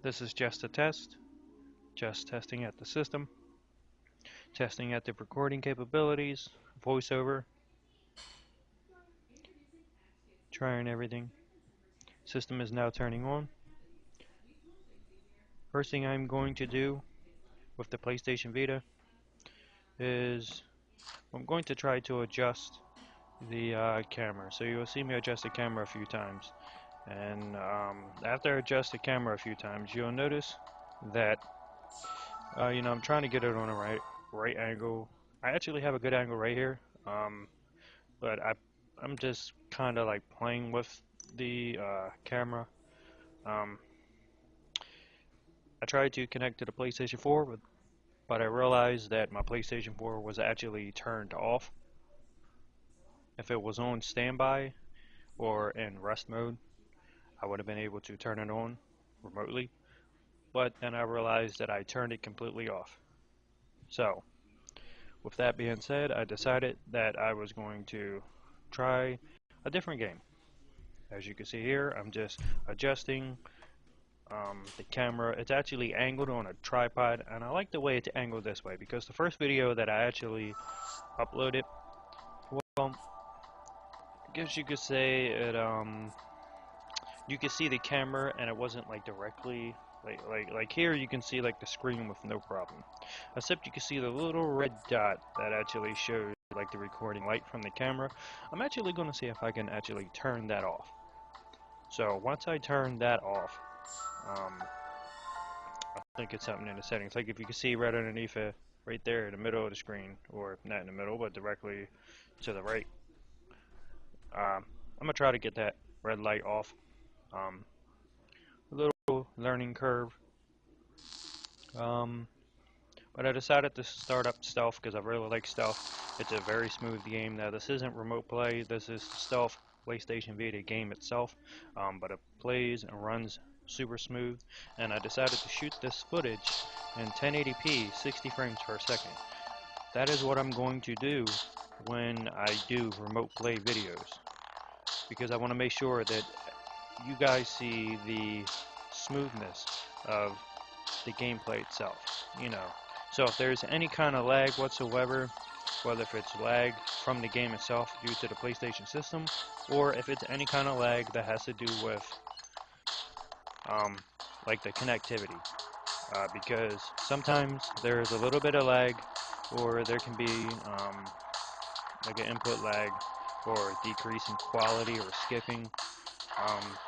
This is just a test, just testing at the system, testing at the recording capabilities, voiceover, trying everything. System is now turning on. First thing I'm going to do with the PlayStation Vita is I'm going to try to adjust the camera. So you'll see me adjust the camera a few times. And after I adjust the camera a few times, you'll notice that I'm trying to get it on the right angle. I actually have a good angle right here, but I'm just kind of like playing with the camera. I tried to connect to the PlayStation 4, but I realized that my PlayStation 4 was actually turned off. If it was on standby or in rest mode, I would have been able to turn it on remotely, but then I realized that I turned it completely off. So, with that being said, I decided that I was going to try a different game. As you can see here, I'm just adjusting the camera. It's actually angled on a tripod, and I like the way it's angled this way because the first video that I actually uploaded, well, I guess you could say it, you could see the camera and it wasn't like directly like here you can see like the screen with no problem, except you can see the little red dot that actually shows like the recording light from the camera. I'm actually going to see if I can actually turn that off. So once I turn that off, I think it's something in the settings, like if you can see right underneath it, right there in the middle of the screen, or not in the middle but directly to the right. I'm gonna try to get that red light off. A little learning curve. But I decided to start up stealth because I really like stealth. It's a very smooth game. Now this isn't remote play, this is the stealth PlayStation Vita game itself, but it plays and runs super smooth, and I decided to shoot this footage in 1080p 60 frames per second. That is what I'm going to do when I do remote play videos, because I want to make sure that you guys see the smoothness of the gameplay itself, So if there's any kind of lag whatsoever, whether if it's lag from the game itself due to the PlayStation system, or if it's any kind of lag that has to do with like the connectivity, because sometimes there's a little bit of lag, or there can be like an input lag, or decrease in quality, or skipping.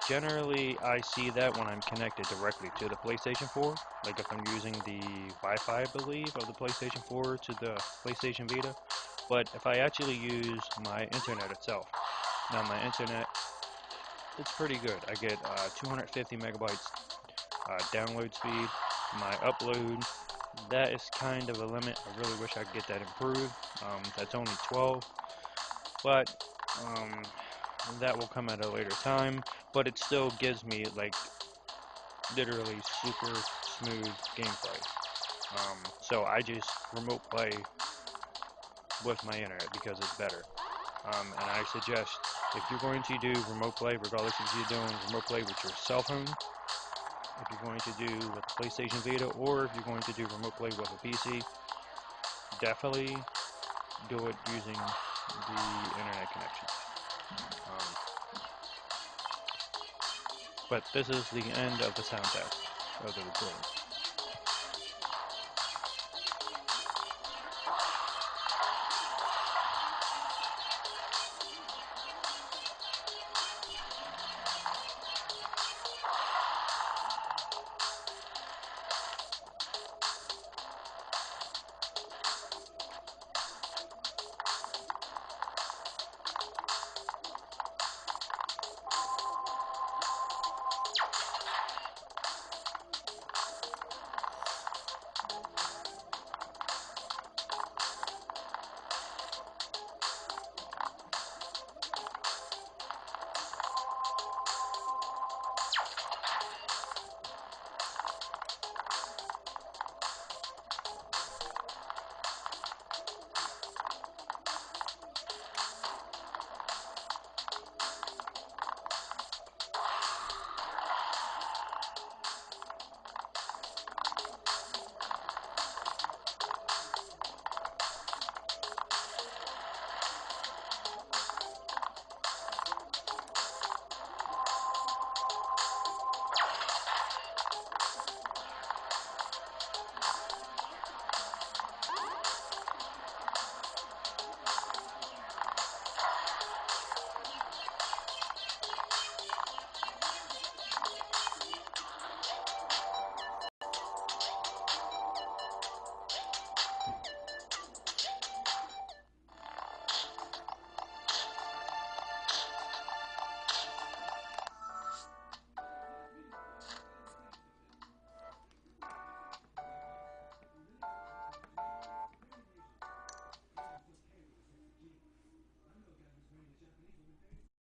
Generally, I see that when I'm connected directly to the PlayStation 4, like if I'm using the Wi-Fi, I believe, of the PlayStation 4 to the PlayStation Vita. But if I actually use my internet itself, now my internet, it's pretty good. I get 250 megabytes download speed. My upload, that is kind of a limit. I really wish I could get that improved. That's only 12, but that will come at a later time, but it still gives me like literally super smooth gameplay. So I just remote play with my internet because it's better. And I suggest if you're going to do remote play, regardless if you're doing remote play with your cell phone, if you're going to do with the PlayStation Vita, or if you're going to do remote play with a PC, definitely do it using the internet connection. But this is the end of the sound test of the recording.